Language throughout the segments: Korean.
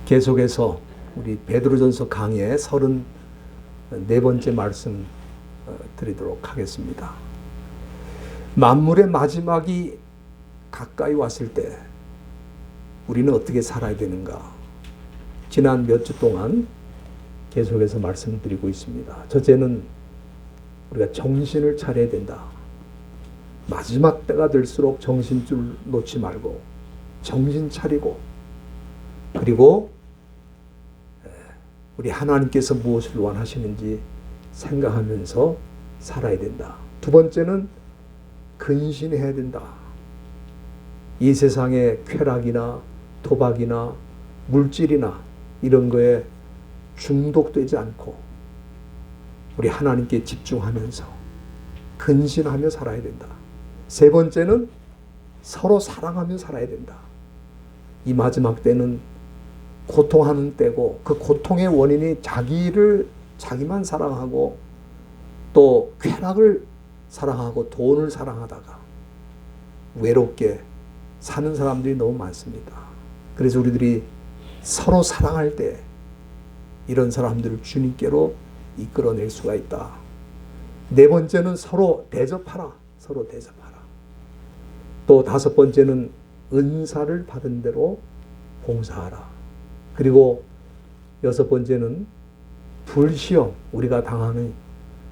계속해서 우리 베드로전서 강의 34번째 말씀 드리도록 하겠습니다. 만물의 마지막이 가까이 왔을 때 우리는 어떻게 살아야 되는가? 지난 몇 주 동안 계속해서 말씀드리고 있습니다. 첫째는 우리가 정신을 차려야 된다. 마지막 때가 될수록 정신줄 놓지 말고 정신 차리고, 그리고 우리 하나님께서 무엇을 원하시는지 생각하면서 살아야 된다. 두 번째는 근신해야 된다. 이 세상의 쾌락이나 도박이나 물질이나 이런 거에 중독되지 않고 우리 하나님께 집중하면서 근신하며 살아야 된다. 세 번째는 서로 사랑하며 살아야 된다. 이 마지막 때는 고통하는 때고, 그 고통의 원인이 자기만 사랑하고 또 쾌락을 사랑하고 돈을 사랑하다가 외롭게 사는 사람들이 너무 많습니다. 그래서 우리들이 서로 사랑할 때 이런 사람들을 주님께로 이끌어낼 수가 있다. 네 번째는 서로 대접하라. 서로 대접하라. 또 다섯 번째는 은사를 받은 대로 봉사하라. 그리고 여섯 번째는 불시험, 우리가 당하는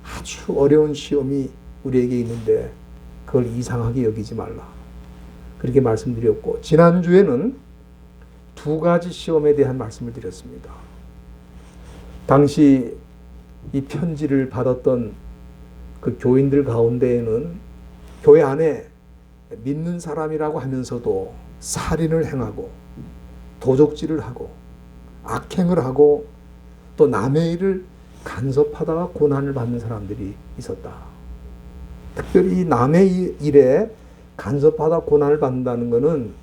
아주 어려운 시험이 우리에게 있는데 그걸 이상하게 여기지 말라. 그렇게 말씀드렸고, 지난주에는 두 가지 시험에 대한 말씀을 드렸습니다. 당시 이 편지를 받았던 그 교인들 가운데에는 교회 안에 믿는 사람이라고 하면서도 살인을 행하고 도적질을 하고 악행을 하고 또 남의 일을 간섭하다가 고난을 받는 사람들이 있었다. 특별히 이 남의 일에 간섭하다 고난을 받는다는 것은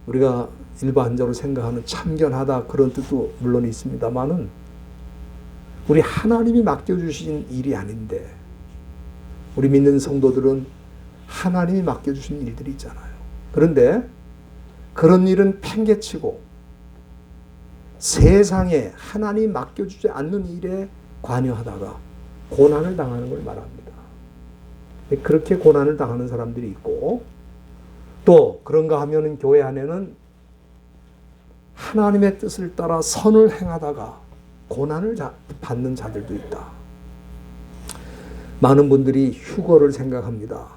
우리가 일반적으로 생각하는 참견하다 그런 뜻도 물론 있습니다만은 우리 하나님이 맡겨주신 일이 아닌데, 우리 믿는 성도들은 하나님이 맡겨주신 일들이 있잖아요. 그런데 그런 일은 팽개치고 세상에 하나님이 맡겨주지 않는 일에 관여하다가 고난을 당하는 걸 말합니다. 그렇게 고난을 당하는 사람들이 있고, 또 그런가 하면은 교회 안에는 하나님의 뜻을 따라 선을 행하다가 고난을 받는 자들도 있다. 많은 분들이 휴거를 생각합니다.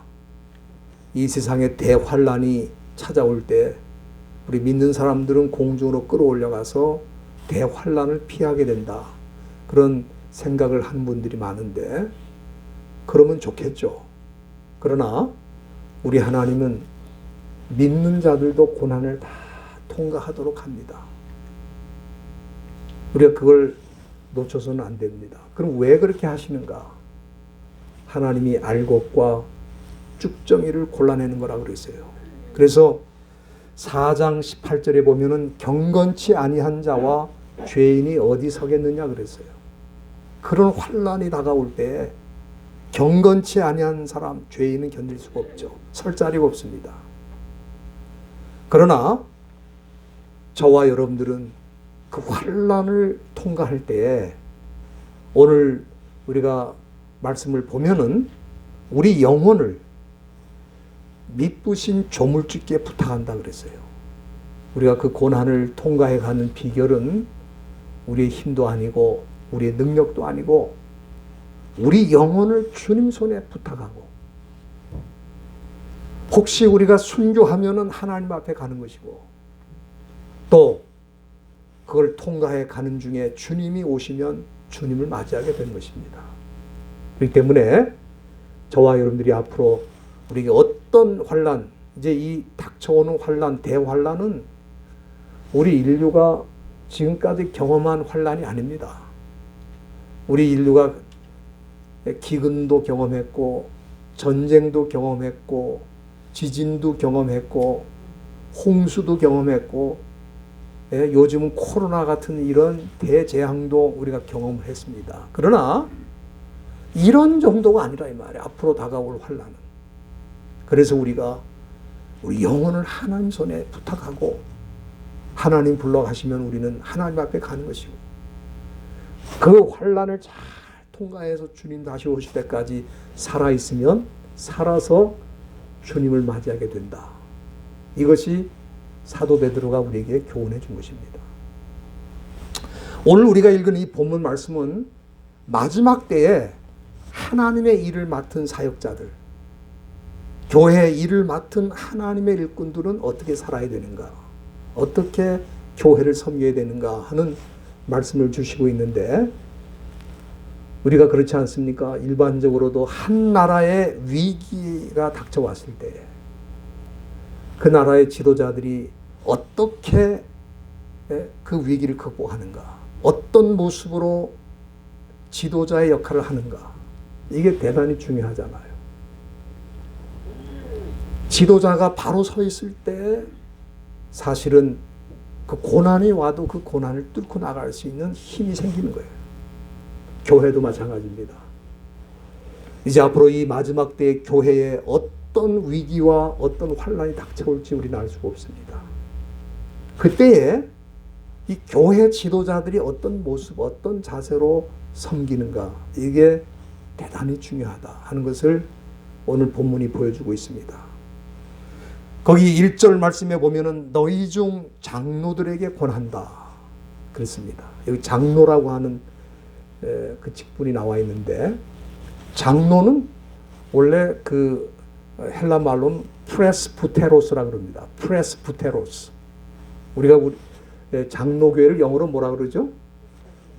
이 세상에 대환란이 찾아올 때 우리 믿는 사람들은 공중으로 끌어올려가서 대환란을 피하게 된다. 그런 생각을 하는 분들이 많은데, 그러면 좋겠죠. 그러나 우리 하나님은 믿는 자들도 고난을 다 통과하도록 합니다. 우리가 그걸 놓쳐서는 안 됩니다. 그럼 왜 그렇게 하시는가? 하나님이 알곡과 쭉정이를 골라내는 거라고 그랬어요. 그래서 4장 18절에 보면은 경건치 아니한 자와 죄인이 어디 서겠느냐 그랬어요. 그런 환난이 다가올 때 경건치 아니한 사람, 죄인은 견딜 수가 없죠. 설 자리가 없습니다. 그러나 저와 여러분들은 그 환난을 통과할 때, 오늘 우리가 말씀을 보면은 우리 영혼을 미쁘신 조물주께 부탁한다 그랬어요. 우리가 그 고난을 통과해 가는 비결은 우리의 힘도 아니고 우리의 능력도 아니고 우리 영혼을 주님 손에 부탁하고, 혹시 우리가 순교하면은 하나님 앞에 가는 것이고, 또 그걸 통과해 가는 중에 주님이 오시면 주님을 맞이하게 되는 것입니다. 그렇기 때문에 저와 여러분들이 앞으로 우리에게 어떤 환난, 이제 이 닥쳐오는 환난, 대환난은 우리 인류가 지금까지 경험한 환난이 아닙니다. 우리 인류가 기근도 경험했고 전쟁도 경험했고 지진도 경험했고 홍수도 경험했고, 요즘은 코로나 같은 이런 대재앙도 우리가 경험을 했습니다. 그러나 이런 정도가 아니라 이 말이에요. 앞으로 다가올 환난은. 그래서 우리가 우리 영혼을 하나님 손에 부탁하고 하나님 불러가시면 우리는 하나님 앞에 가는 것이고, 그 환난을 잘 통과해서 주님 다시 오실 때까지 살아있으면 살아서 주님을 맞이하게 된다. 이것이 사도 베드로가 우리에게 교훈해 준 것입니다. 오늘 우리가 읽은 이 본문 말씀은 마지막 때에 하나님의 일을 맡은 사역자들, 교회의 일을 맡은 하나님의 일꾼들은 어떻게 살아야 되는가, 어떻게 교회를 섬겨야 되는가 하는 말씀을 주시고 있는데, 우리가 그렇지 않습니까? 일반적으로도 한 나라의 위기가 닥쳐왔을 때 그 나라의 지도자들이 어떻게 그 위기를 극복하는가, 어떤 모습으로 지도자의 역할을 하는가, 이게 대단히 중요하잖아요. 지도자가 바로 서 있을 때 사실은 그 고난이 와도 그 고난을 뚫고 나갈 수 있는 힘이 생기는 거예요. 교회도 마찬가지입니다. 이제 앞으로 이 마지막 때의 교회에 어떤 위기와 어떤 환난이 닥쳐올지 우리는 알 수가 없습니다. 그때에 이 교회 지도자들이 어떤 모습, 어떤 자세로 섬기는가, 이게 대단히 중요하다 하는 것을 오늘 본문이 보여주고 있습니다. 거기 1절 말씀에 보면은 너희 중 장로들에게 권한다 그랬습니다. 여기 장로라고 하는 그 직분이 나와 있는데, 장로는 원래 그 헬라 말로는 프레스부테로스라고 그럽니다. 프레스부테로스. 우리가 장로교회를 영어로 뭐라 그러죠?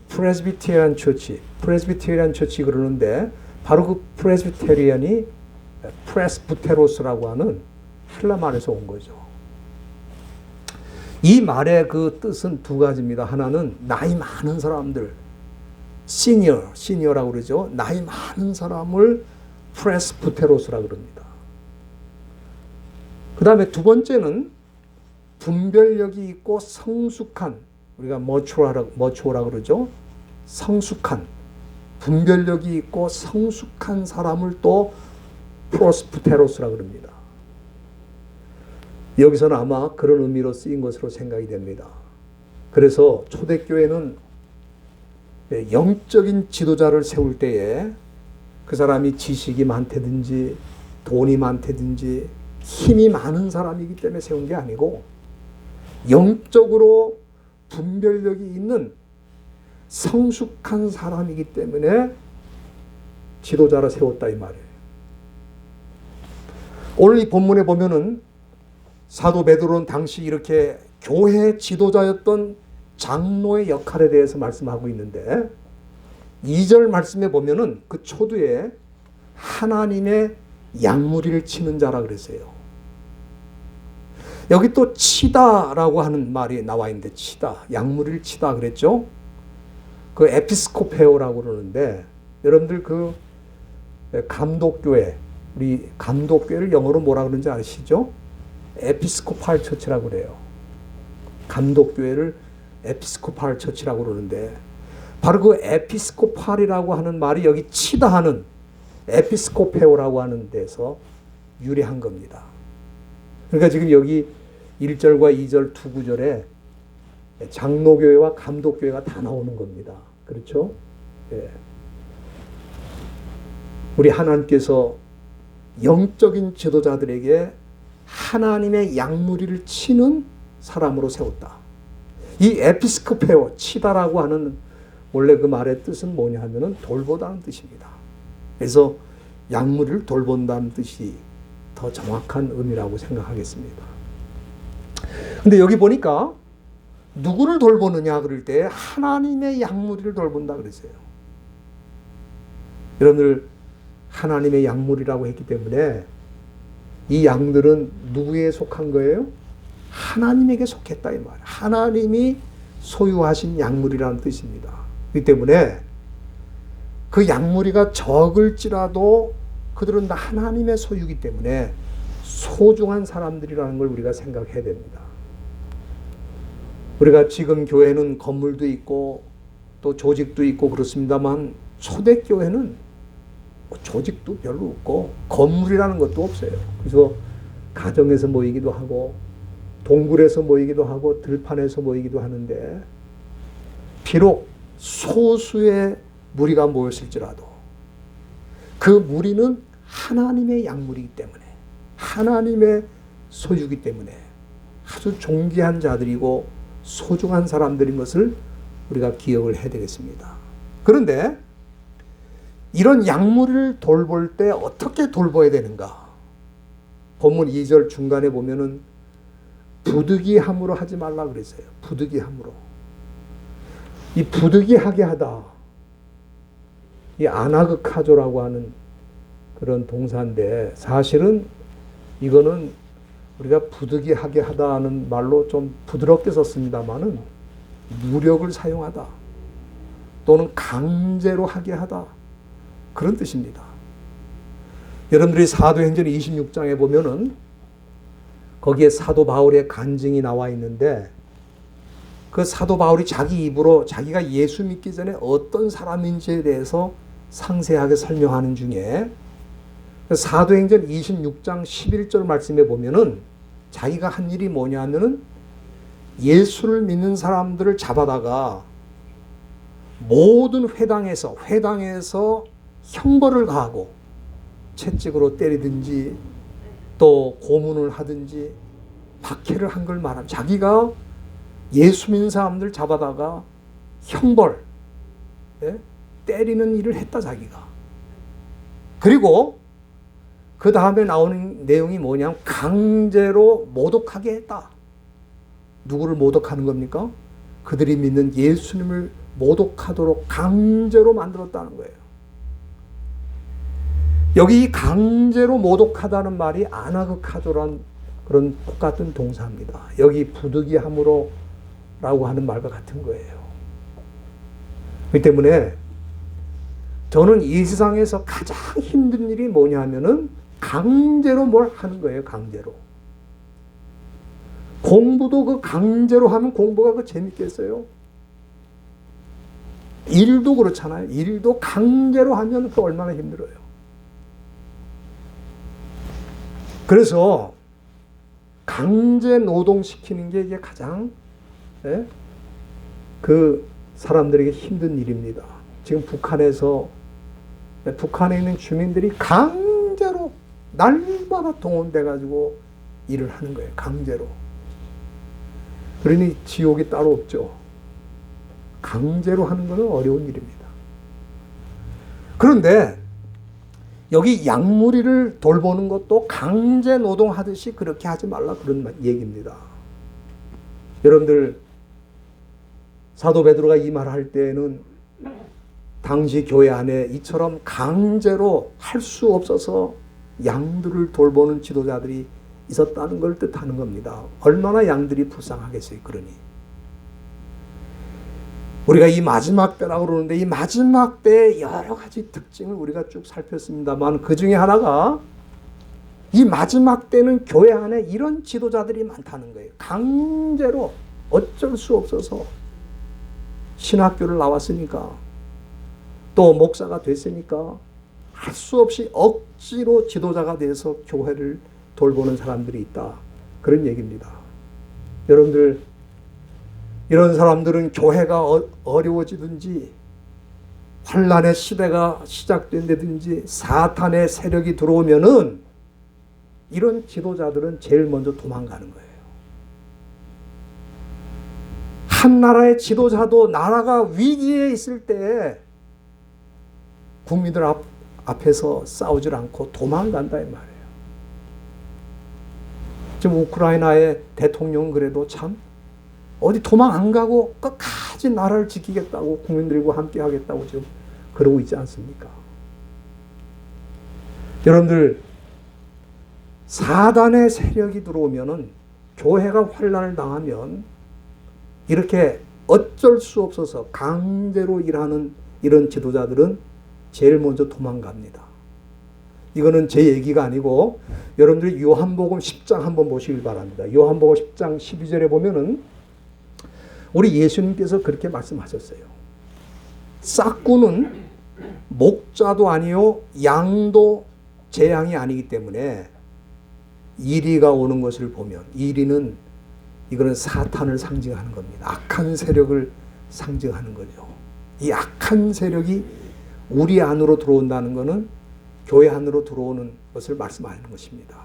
프레스비테리안 처치. 프레스비테리안 처치 그러는데, 바로 그 프레스비테리안이 프레스부테로스라고 하는 헬라 말에서 온 거죠. 이 말의 그 뜻은 두 가지입니다. 하나는 나이 많은 사람들, 시니어라고 그러죠. 나이 많은 사람을 프레스부테로스라고 그럽니다. 그 다음에 두 번째는 분별력이 있고 성숙한, 우리가 머추어라고 그러죠. 성숙한, 분별력이 있고 성숙한 사람을 또 프로스부테로스라고 그럽니다. 여기서는 아마 그런 의미로 쓰인 것으로 생각이 됩니다. 그래서 초대교회는 영적인 지도자를 세울 때에 그 사람이 지식이 많다든지 돈이 많다든지 힘이 많은 사람이기 때문에 세운 게 아니고, 영적으로 분별력이 있는 성숙한 사람이기 때문에 지도자를 세웠다 이 말이에요. 오늘 이 본문에 보면은 사도 베드로는 당시 이렇게 교회 지도자였던 장로의 역할에 대해서 말씀하고 있는데, 2절 말씀에 보면은 그 초두에 하나님의 양무리를 치는 자라 그랬어요. 여기 또 치다라고 하는 말이 나와 있는데, 치다, 양무리를 치다 그랬죠. 그 에피스코페오라고 그러는데, 여러분들 그 감독교회, 우리 감독교회를 영어로 뭐라 그러는지 아시죠? 에피스코팔 처치라고 그래요. 감독교회를 에피스코팔 처치라고 그러는데, 바로 그 에피스코팔이라고 하는 말이 여기 치다 하는 에피스코페오라고 하는 데서 유래한 겁니다. 그러니까 지금 여기 1절과 2절 두 구절에 장로교회와 감독교회가 다 나오는 겁니다. 그렇죠? 예. 우리 하나님께서 영적인 지도자들에게 하나님의 양무리를 치는 사람으로 세웠다. 이 에피스코페오, 치다라고 하는 원래 그 말의 뜻은 뭐냐 하면은 돌보다는 뜻입니다. 그래서 양무리를 돌본다는 뜻이 더 정확한 의미라고 생각하겠습니다. 근데 여기 보니까 누구를 돌보느냐 그럴 때 하나님의 양무리를 돌본다 그랬어요. 여러분들 하나님의 양무리라고 했기 때문에 이 양들은 누구에 속한 거예요? 하나님에게 속했다 이 말이에요. 하나님이 소유하신 양무리라는 뜻입니다. 그렇기 때문에 그 양무리가 적을지라도 그들은 다 하나님의 소유이기 때문에 소중한 사람들이라는 걸 우리가 생각해야 됩니다. 우리가 지금 교회는 건물도 있고 또 조직도 있고 그렇습니다만, 초대교회는 조직도 별로 없고 건물이라는 것도 없어요. 그래서 가정에서 모이기도 하고 동굴에서 모이기도 하고 들판에서 모이기도 하는데 비록 소수의 무리가 모였을지라도 그 무리는 하나님의 약물이기 때문에 하나님의 소유이기 때문에 아주 존귀한 자들이고 소중한 사람들인 것을 우리가 기억을 해야 되겠습니다. 그런데 이런 약물을 돌볼 때 어떻게 돌봐야 되는가? 본문 2절 중간에 보면은 부득이함으로 하지 말라 그랬어요. 부득이함으로. 이 부득이하게 하다. 이 아나그카조라고 하는 그런 동사인데 사실은 이거는 우리가 부득이하게 하다는 말로 좀 부드럽게 썼습니다만은 무력을 사용하다 또는 강제로 하게 하다 그런 뜻입니다. 여러분들이 사도행전 26장에 보면은 거기에 사도 바울의 간증이 나와 있는데 그 사도 바울이 자기 입으로 자기가 예수 믿기 전에 어떤 사람인지에 대해서 상세하게 설명하는 중에 사도행전 26장 11절 말씀에 보면은 자기가 한 일이 뭐냐면은 예수를 믿는 사람들을 잡아다가 모든 회당에서 형벌을 가하고 채찍으로 때리든지 또 고문을 하든지 박해를 한 걸 말하면 자기가 예수 믿는 사람들 잡아다가 형벌, 때리는 일을 했다 자기가. 그리고 그 다음에 나오는 내용이 뭐냐면 강제로 모독하게 했다. 누구를 모독하는 겁니까? 그들이 믿는 예수님을 모독하도록 강제로 만들었다는 거예요. 여기 강제로 모독하다는 말이 아나그카조란 그런 똑같은 동사입니다. 여기 부득이함으로 라고 하는 말과 같은 거예요. 그렇기 때문에 저는 이 세상에서 가장 힘든 일이 뭐냐면은 강제로 뭘 하는 거예요. 강제로. 공부도 그 강제로 하면 공부가 그 재밌겠어요? 일도 그렇잖아요. 일도 강제로 하면 그 얼마나 힘들어요. 그래서 강제 노동시키는 게 이게 가장 그 사람들에게 힘든 일입니다. 지금 북한에 있는 주민들이 강제로 날마다 동원돼 가지고 일을 하는 거예요. 강제로. 그러니 지옥이 따로 없죠. 강제로 하는 것은 어려운 일입니다. 그런데 여기 약물이를 돌보는 것도 강제 노동하듯이 그렇게 하지 말라 그런 얘기입니다. 여러분들 사도 베드로가 이 말을 할 때에는 당시 교회 안에 이처럼 강제로 할 수 없어서 양들을 돌보는 지도자들이 있었다는 걸 뜻하는 겁니다. 얼마나 양들이 불쌍하겠어요. 그러니 우리가 이 마지막 때라고 그러는데 이 마지막 때의 여러 가지 특징을 우리가 쭉 살폈습니다만 그 중에 하나가 이 마지막 때는 교회 안에 이런 지도자들이 많다는 거예요. 강제로 어쩔 수 없어서 신학교를 나왔으니까 또 목사가 됐으니까 할 수 없이 억지로 지도자가 돼서 교회를 돌보는 사람들이 있다. 그런 얘기입니다. 여러분들 이런 사람들은 교회가 어려워지든지 환란의 시대가 시작된다든지 사탄의 세력이 들어오면은 이런 지도자들은 제일 먼저 도망가는 거예요. 한 나라의 지도자도 나라가 위기에 있을 때 국민들 앞에서 싸우질 않고 도망간다 이 말이에요. 지금 우크라이나의 대통령은 그래도 참 어디 도망 안 가고 끝까지 나라를 지키겠다고 국민들과 함께 하겠다고 지금 그러고 있지 않습니까? 여러분들 사단의 세력이 들어오면은 교회가 환난을 당하면 이렇게 어쩔 수 없어서 강제로 일하는 이런 지도자들은 제일 먼저 도망갑니다. 이거는 제 얘기가 아니고 여러분들이 요한복음 10장 한번 보시길 바랍니다. 요한복음 10장 12절에 보면은 우리 예수님께서 그렇게 말씀하셨어요. 싹구는 목자도 아니요 양도 제 양이 아니기 때문에 이리가 오는 것을 보면 이리는 이거는 사탄을 상징하는 겁니다. 악한 세력을 상징하는 거죠. 이 악한 세력이 우리 안으로 들어온다는 것은 교회 안으로 들어오는 것을 말씀하는 것입니다.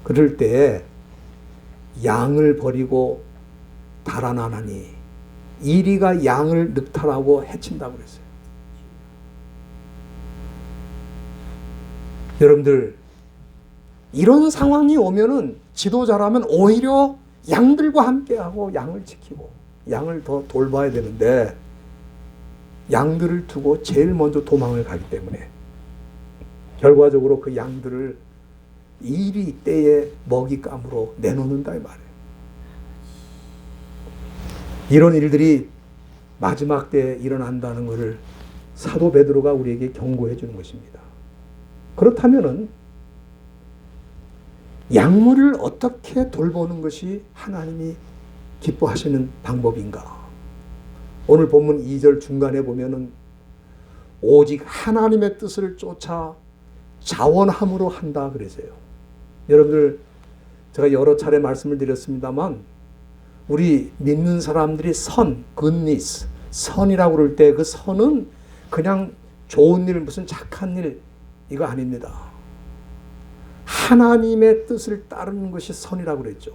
그럴 때 양을 버리고 달아나나니 이리가 양을 늑탈하고 해친다고 그랬어요. 여러분들, 이런 상황이 오면은 지도자라면 오히려 양들과 함께하고 양을 지키고 양을 더 돌봐야 되는데 양들을 두고 제일 먼저 도망을 가기 때문에 결과적으로 그 양들을 이리 때에 먹잇감으로 내놓는다 이 말이에요. 이런 일들이 마지막 때에 일어난다는 것을 사도 베드로가 우리에게 경고해 주는 것입니다. 그렇다면은 양물을 어떻게 돌보는 것이 하나님이 기뻐하시는 방법인가? 오늘 본문 2절 중간에 보면은 오직 하나님의 뜻을 쫓아 자원함으로 한다 그러세요. 여러분들, 제가 여러 차례 말씀을 드렸습니다만 우리 믿는 사람들이 goodness, 선이라고 그럴 때 그 선은 그냥 좋은 일, 무슨 착한 일 이거 아닙니다. 하나님의 뜻을 따르는 것이 선이라고 그랬죠.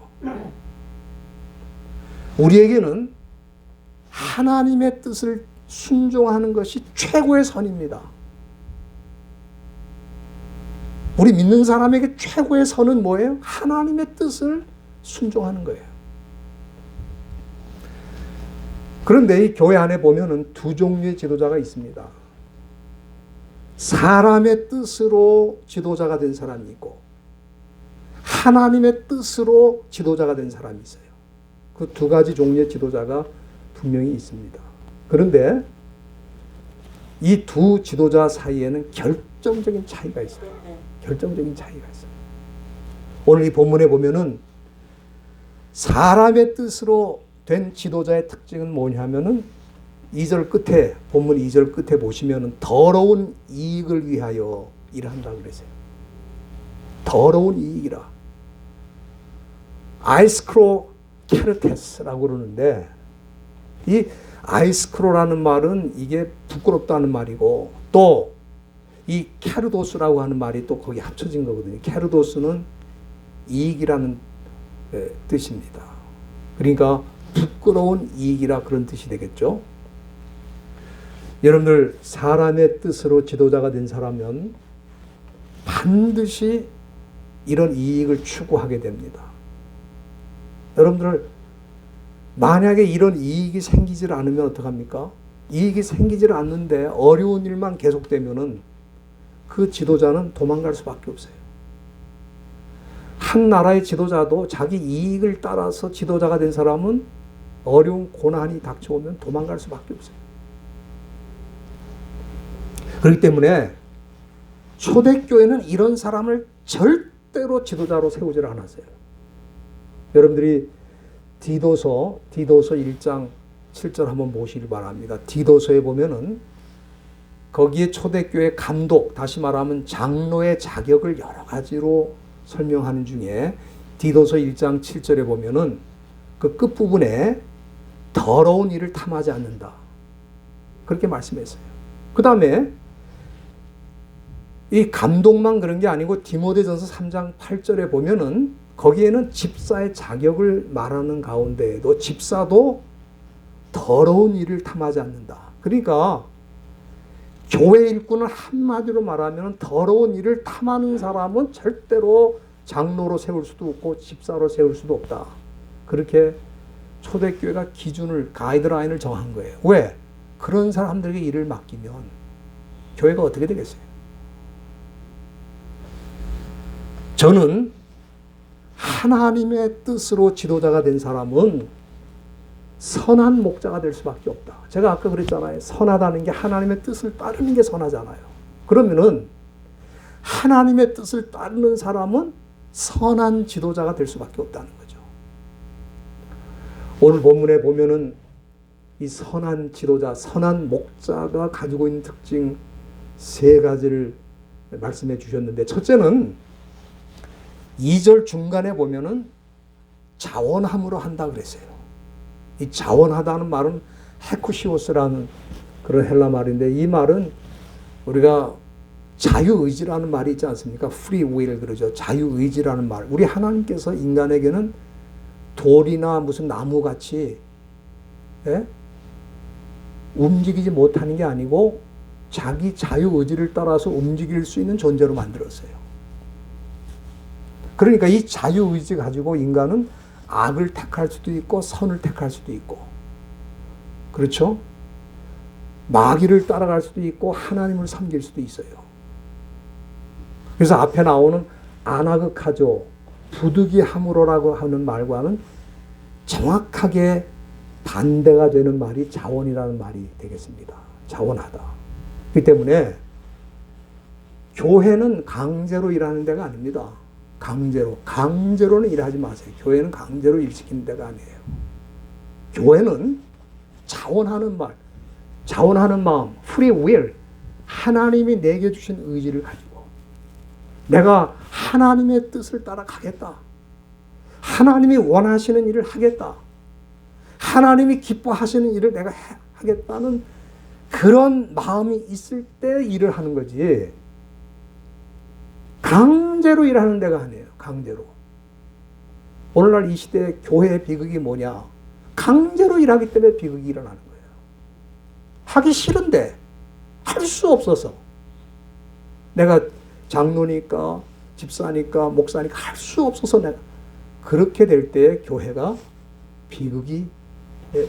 우리에게는 하나님의 뜻을 순종하는 것이 최고의 선입니다. 우리 믿는 사람에게 최고의 선은 뭐예요? 하나님의 뜻을 순종하는 거예요. 그런데 이 교회 안에 보면은 두 종류의 지도자가 있습니다. 사람의 뜻으로 지도자가 된 사람이 있고 하나님의 뜻으로 지도자가 된 사람이 있어요. 그 두 가지 종류의 지도자가 분명히 있습니다. 그런데 이 두 지도자 사이에는 결정적인 차이가 있어요. 결정적인 차이가 있어요. 오늘 이 본문에 보면은 사람의 뜻으로 된 지도자의 특징은 뭐냐면은 2절 끝에, 본문 2절 끝에 보시면은 더러운 이익을 위하여 일한다고 그랬어요. 더러운 이익이라. 아이스크로 케르테스라고 그러는데 이 아이스크로라는 말은 이게 부끄럽다는 말이고 또 이 케르도스라고 하는 말이 또 거기 합쳐진 거거든요. 케르도스는 이익이라는 뜻입니다. 그러니까 부끄러운 이익이라 그런 뜻이 되겠죠. 여러분들, 사람의 뜻으로 지도자가 된 사람은 반드시 이런 이익을 추구하게 됩니다. 여러분들, 만약에 이런 이익이 생기질 않으면 어떡합니까? 이익이 생기질 않는데 어려운 일만 계속되면은 그 지도자는 도망갈 수밖에 없어요. 한 나라의 지도자도 자기 이익을 따라서 지도자가 된 사람은 어려운 고난이 닥쳐오면 도망갈 수밖에 없어요. 그렇기 때문에 초대교회는 이런 사람을 절대로 지도자로 세우질 않았어요. 여러분들이 디도서 1장 7절 한번 보시길 바랍니다. 디도서에 보면은 거기에 초대교회 감독, 다시 말하면 장로의 자격을 여러 가지로 설명하는 중에 디도서 1장 7절에 보면은 그 끝부분에 더러운 일을 탐하지 않는다. 그렇게 말씀했어요. 그 다음에 이 감독만 그런 게 아니고 디모데전서 3장 8절에 보면은 거기에는 집사의 자격을 말하는 가운데에도 집사도 더러운 일을 탐하지 않는다. 그러니까 교회 일꾼은 한마디로 말하면 더러운 일을 탐하는 사람은 절대로 장로로 세울 수도 없고 집사로 세울 수도 없다. 그렇게 초대교회가 기준을, 가이드라인을 정한 거예요. 왜? 그런 사람들에게 일을 맡기면 교회가 어떻게 되겠어요? 저는 하나님의 뜻으로 지도자가 된 사람은 선한 목자가 될 수밖에 없다. 제가 아까 그랬잖아요. 선하다는 게 하나님의 뜻을 따르는 게 선하잖아요. 그러면은 하나님의 뜻을 따르는 사람은 선한 지도자가 될 수밖에 없다는 거죠. 오늘 본문에 보면은 이 선한 지도자, 선한 목자가 가지고 있는 특징 세 가지를 말씀해 주셨는데, 첫째는 2절 중간에 보면은 자원함으로 한다 그랬어요. 이 자원하다는 말은 헤쿠시오스라는 그런 헬라 말인데, 이 말은 우리가 자유의지라는 말이 있지 않습니까? free will 그러죠. 자유의지라는 말. 우리 하나님께서 인간에게는 돌이나 무슨 나무같이 움직이지 못하는 게 아니고 자기 자유의지를 따라서 움직일 수 있는 존재로 만들었어요. 그러니까 이 자유의지 가지고 인간은 악을 택할 수도 있고 선을 택할 수도 있고, 그렇죠? 마귀를 따라갈 수도 있고 하나님을 섬길 수도 있어요. 그래서 앞에 나오는 아나그카조, 부득이함으로라고 하는 말과는 정확하게 반대가 되는 말이 자원이라는 말이 되겠습니다. 자원하다. 그렇기 때문에 교회는 강제로 일하는 데가 아닙니다. 강제로는 일하지 마세요. 교회는 강제로 일시키는 데가 아니에요. 교회는 자원하는 말, 자원하는 마음, free will, 하나님이 내게 주신 의지를 가지고 내가 하나님의 뜻을 따라 가겠다. 하나님이 원하시는 일을 하겠다. 하나님이 기뻐하시는 일을 내가 하겠다는 그런 마음이 있을 때 일을 하는 거지, 강제로 일하는 데가 아니에요. 강제로. 오늘날 이 시대의 교회의 비극이 뭐냐? 강제로 일하기 때문에 비극이 일어나는 거예요. 하기 싫은데 할 수 없어서, 내가 장로니까 집사니까 목사니까 할 수 없어서 내가 그렇게 될 때 교회가 비극이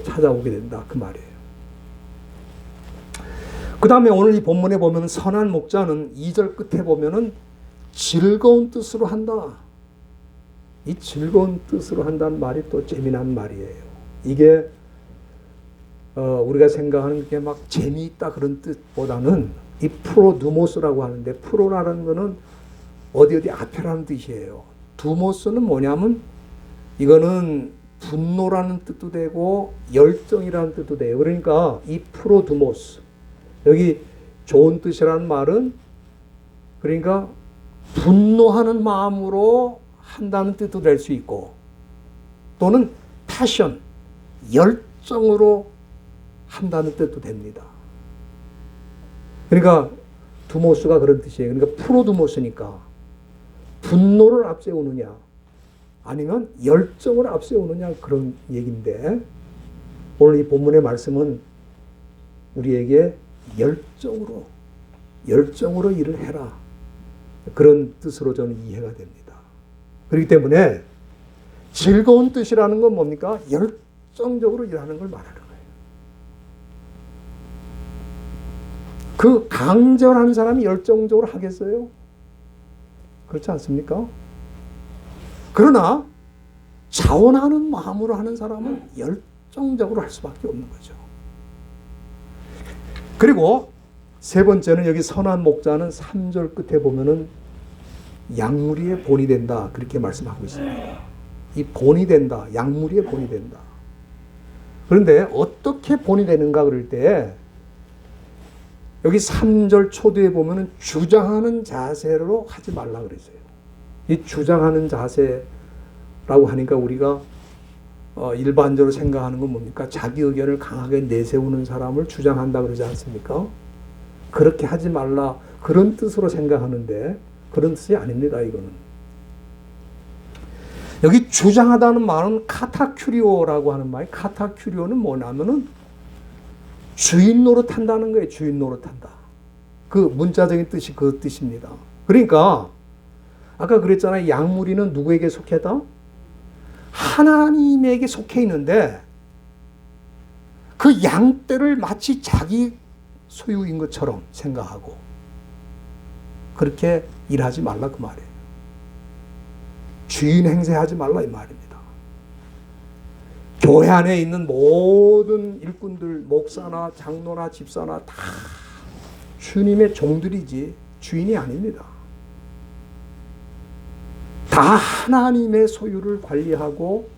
찾아오게 된다, 그 말이에요. 그 다음에 오늘 이 본문에 보면 선한 목자는 2절 끝에 보면은 즐거운 뜻으로 한다. 이 즐거운 뜻으로 한다는 말이 또 재미난 말이에요. 이게 우리가 생각하는 게 막 재미있다 그런 뜻보다는 이 프로두모스라고 하는데, 프로라는 거는 어디 앞에라는 뜻이에요. 두모스는 뭐냐면 이거는 분노라는 뜻도 되고 열정이라는 뜻도 돼요. 그러니까 이 프로두모스, 여기 좋은 뜻이라는 말은 그러니까 분노하는 마음으로 한다는 뜻도 될 수 있고, 또는 패션, 열정으로 한다는 뜻도 됩니다. 그러니까 두모스가 그런 뜻이에요. 그러니까 프로두모스니까 분노를 앞세우느냐 아니면 열정을 앞세우느냐 그런 얘기인데, 오늘 이 본문의 말씀은 우리에게 열정으로 일을 해라, 그런 뜻으로 저는 이해가 됩니다. 그렇기 때문에 즐거운 뜻이라는 건 뭡니까? 열정적으로 일하는 걸 말하는 거예요. 그 강제하는 사람이 열정적으로 하겠어요? 그렇지 않습니까? 그러나 자원하는 마음으로 하는 사람은 열정적으로 할 수밖에 없는 거죠. 그리고 세 번째는 여기 선한 목자는 3절 끝에 보면은 양무리의 본이 된다, 그렇게 말씀하고 있습니다. 이 본이 된다, 양무리의 본이 된다. 그런데 어떻게 본이 되는가 그럴 때 여기 3절 초두에 보면은 주장하는 자세로 하지 말라 그랬어요. 이 주장하는 자세라고 하니까 우리가 일반적으로 생각하는 건 뭡니까? 자기 의견을 강하게 내세우는 사람을 주장한다 그러지 않습니까? 그렇게 하지 말라, 그런 뜻으로 생각하는데 그런 뜻이 아닙니다. 이거는 여기 주장하다는 말은 카타큐리오라고 하는 말, 카타큐리오는 뭐냐면은 주인 노릇한다는 거예요. 주인 노릇한다. 그 문자적인 뜻이 그 뜻입니다. 그러니까 아까 그랬잖아요. 양무리는 누구에게 속했다? 하나님에게 속해 있는데 그 양떼를 마치 자기 소유인 것처럼 생각하고 그렇게 일하지 말라, 그 말이에요. 주인 행세하지 말라, 이 말입니다. 교회 안에 있는 모든 일꾼들, 목사나 장로나 집사나 다 주님의 종들이지 주인이 아닙니다. 다 하나님의 소유를 관리하고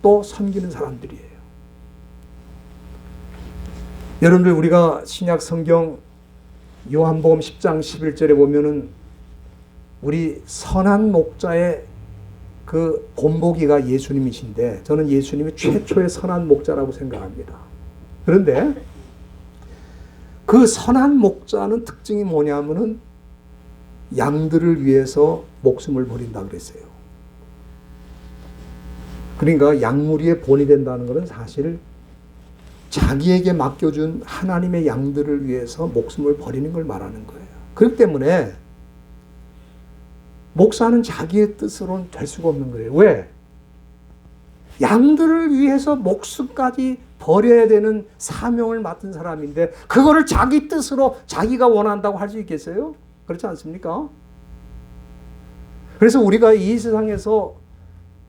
또 섬기는 사람들이에요. 여러분들, 우리가 신약 성경 요한복음 10장 11절에 보면은 우리 선한 목자의 그 본보기가 예수님이신데 저는 예수님이 최초의 선한 목자라고 생각합니다. 그런데 그 선한 목자는 특징이 뭐냐면은 양들을 위해서 목숨을 버린다 그랬어요. 그러니까 양무리의 본이 된다는 것은 사실 자기에게 맡겨준 하나님의 양들을 위해서 목숨을 버리는 걸 말하는 거예요. 그렇기 때문에 목사는 자기의 뜻으로는 될 수가 없는 거예요. 왜? 양들을 위해서 목숨까지 버려야 되는 사명을 맡은 사람인데 그거를 자기 뜻으로 자기가 원한다고 할 수 있겠어요? 그렇지 않습니까? 그래서 우리가 이 세상에서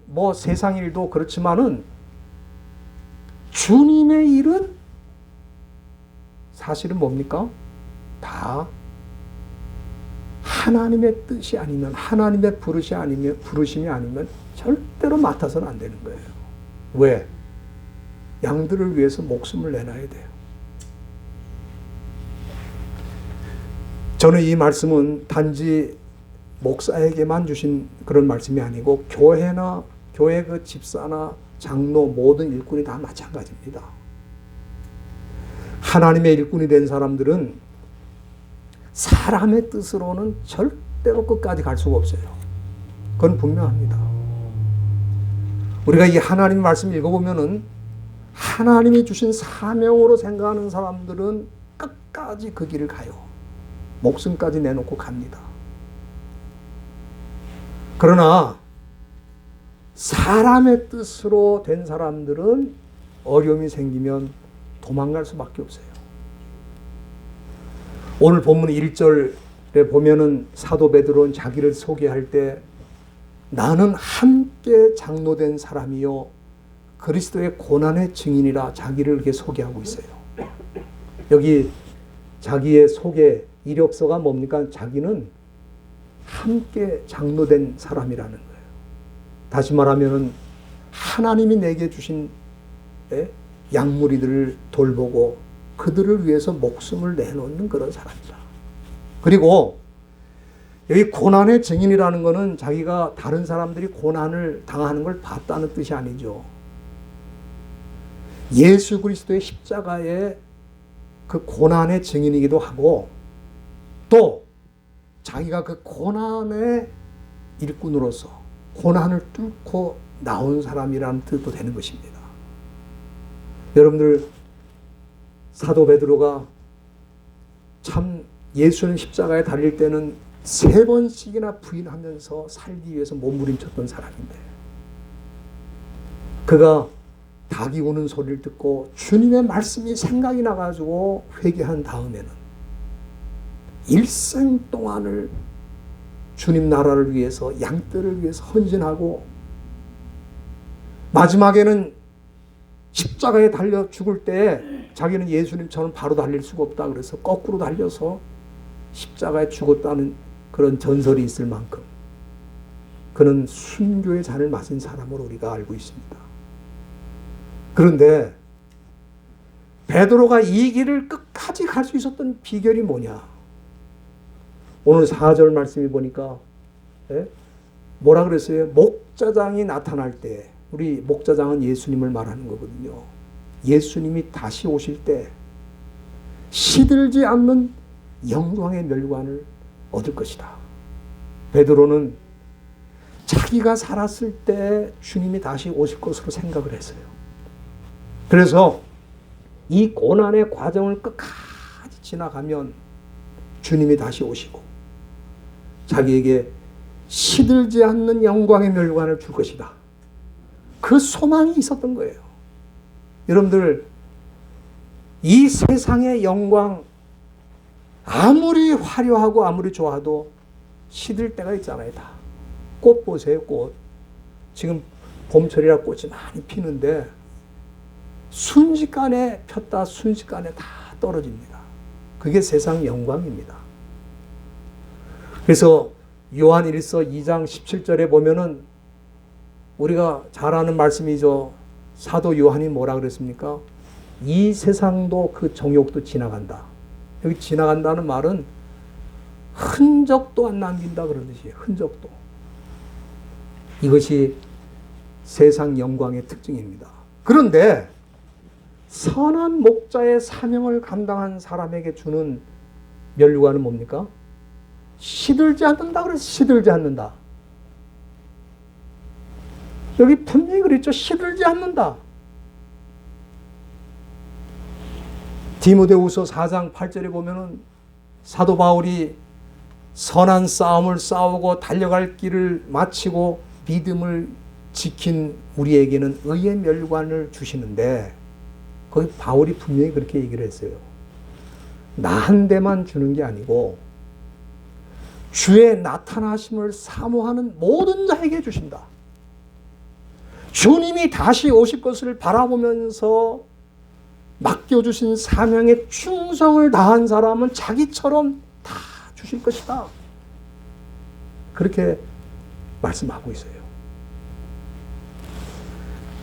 뭐 세상 일도 그렇지만은 주님의 일은 사실은 뭡니까? 다 하나님의 뜻이 아니면 하나님의 부르심이 아니면 절대로 맡아서는 안 되는 거예요. 왜? 양들을 위해서 목숨을 내놔야 돼요. 저는 이 말씀은 단지 목사에게만 주신 그런 말씀이 아니고 교회나 교회 그 집사나 장로 모든 일꾼이 다 마찬가지입니다. 하나님의 일꾼이 된 사람들은 사람의 뜻으로는 절대로 끝까지 갈 수가 없어요. 그건 분명합니다. 우리가 이 하나님 말씀 읽어보면은 하나님이 주신 사명으로 생각하는 사람들은 끝까지 그 길을 가요. 목숨까지 내놓고 갑니다. 그러나 사람의 뜻으로 된 사람들은 어려움이 생기면 도망갈 수밖에 없어요. 오늘 본문 1절에 보면은 사도 베드로는 자기를 소개할 때 나는 함께 장로된 사람이요 그리스도의 고난의 증인이라 자기를 이렇게 소개하고 있어요. 여기 자기의 소개 이력서가 뭡니까? 자기는 함께 장로된 사람이라는 거예요. 다시 말하면은 하나님이 내게 주신 양무리들을 돌보고 그들을 위해서 목숨을 내놓는 그런 사람이다. 그리고 여기 고난의 증인이라는 것은 자기가 다른 사람들이 고난을 당하는 걸 봤다는 뜻이 아니죠. 예수 그리스도의 십자가의 그 고난의 증인이기도 하고 또 자기가 그 고난의 일꾼으로서 고난을 뚫고 나온 사람이라는 뜻도 되는 것입니다. 여러분들 사도 베드로가 참 예수님 십자가에 달릴 때는 3번씩이나 부인하면서 살기 위해서 몸부림쳤던 사람인데 그가 닭이 우는 소리를 듣고 주님의 말씀이 생각이 나가지고 회개한 다음에는 일생 동안을 주님 나라를 위해서 양떼를 위해서 헌신하고 마지막에는 십자가에 달려 죽을 때 자기는 예수님처럼 바로 달릴 수가 없다 그래서 거꾸로 달려서 십자가에 죽었다는 그런 전설이 있을 만큼 그는 순교의 잔을 마신 사람으로 우리가 알고 있습니다. 그런데 베드로가 이 길을 끝까지 갈 수 있었던 비결이 뭐냐? 오늘 4절 말씀이 보니까 뭐라 그랬어요? 목자장이 나타날 때 우리 목자장은 예수님을 말하는 거거든요. 예수님이 다시 오실 때 시들지 않는 영광의 멸관을 얻을 것이다. 베드로는 자기가 살았을 때 주님이 다시 오실 것으로 생각을 했어요. 그래서 이 고난의 과정을 끝까지 지나가면 주님이 다시 오시고 자기에게 시들지 않는 영광의 멸관을 줄 것이다. 그 소망이 있었던 거예요. 여러분들 이 세상의 영광 아무리 화려하고 아무리 좋아도 시들 때가 있잖아요. 다. 꽃 보세요. 꽃. 지금 봄철이라 꽃이 많이 피는데 순식간에 폈다 순식간에 다 떨어집니다. 그게 세상 영광입니다. 그래서 요한 1서 2장 17절에 보면은 우리가 잘 아는 말씀이죠. 사도 요한이 뭐라 그랬습니까? 이 세상도 그 정욕도 지나간다. 여기 지나간다는 말은 흔적도 안 남긴다 그런 뜻이에요. 흔적도. 이것이 세상 영광의 특징입니다. 그런데 선한 목자의 사명을 감당한 사람에게 주는 면류관은 뭡니까? 시들지 않는다 그래서 시들지 않는다. 여기 분명히 그랬죠. 시들지 않는다. 디모데후서 4장 8절에 보면은 사도 바울이 선한 싸움을 싸우고 달려갈 길을 마치고 믿음을 지킨 우리에게는 의의 면류관을 주시는데 거기 바울이 분명히 그렇게 얘기를 했어요. 나 한 대만 주는 게 아니고 주의 나타나심을 사모하는 모든 자에게 주신다. 주님이 다시 오실 것을 바라보면서 맡겨주신 사명에 충성을 다한 사람은 자기처럼 다 주실 것이다. 그렇게 말씀하고 있어요.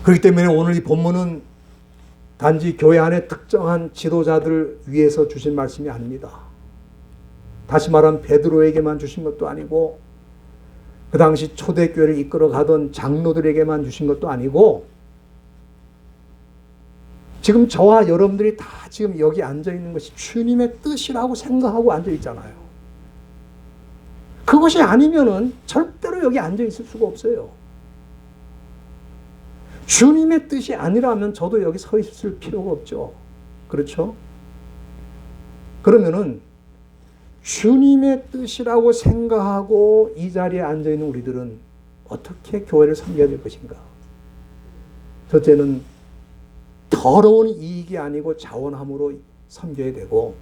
그렇기 때문에 오늘 이 본문은 단지 교회 안에 특정한 지도자들 위해서 주신 말씀이 아닙니다. 다시 말하면 베드로에게만 주신 것도 아니고 그 당시 초대교회를 이끌어 가던 장로들에게만 주신 것도 아니고 지금 저와 여러분들이 다 지금 여기 앉아 있는 것이 주님의 뜻이라고 생각하고 앉아 있잖아요. 그것이 아니면은 절대로 여기 앉아 있을 수가 없어요. 주님의 뜻이 아니라면 저도 여기 서 있을 필요가 없죠. 그렇죠? 그러면은 주님의 뜻이라고 생각하고 이 자리에 앉아 있는 우리들은 어떻게 교회를 섬겨야 될 것인가? 첫째는 더러운 이익이 아니고 자원함으로 섬겨야 되고,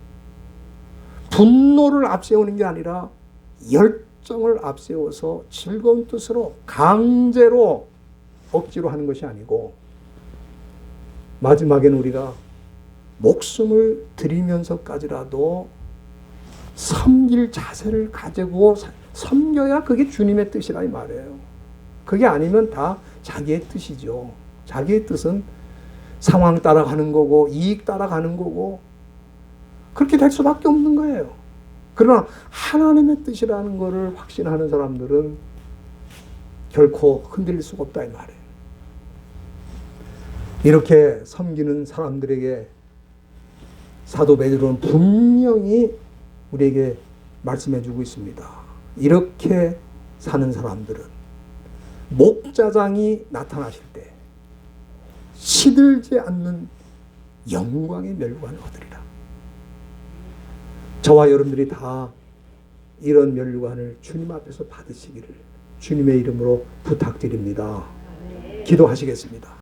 분노를 앞세우는 게 아니라 열정을 앞세워서 즐거운 뜻으로 강제로 억지로 하는 것이 아니고, 마지막에는 우리가 목숨을 드리면서까지라도 섬길 자세를 가지고 섬겨야 그게 주님의 뜻이라 이 말이에요. 그게 아니면 다 자기의 뜻이죠. 자기의 뜻은 상황 따라가는 거고 이익 따라가는 거고 그렇게 될 수밖에 없는 거예요. 그러나 하나님의 뜻이라는 것을 확신하는 사람들은 결코 흔들릴 수가 없다 이 말이에요. 이렇게 섬기는 사람들에게 사도 베드로는 분명히 우리에게 말씀해주고 있습니다. 이렇게 사는 사람들은 목자장이 나타나실 때 시들지 않는 영광의 면류관을 얻으리라. 저와 여러분들이 다 이런 면류관을 주님 앞에서 받으시기를 주님의 이름으로 부탁드립니다. 기도하시겠습니다.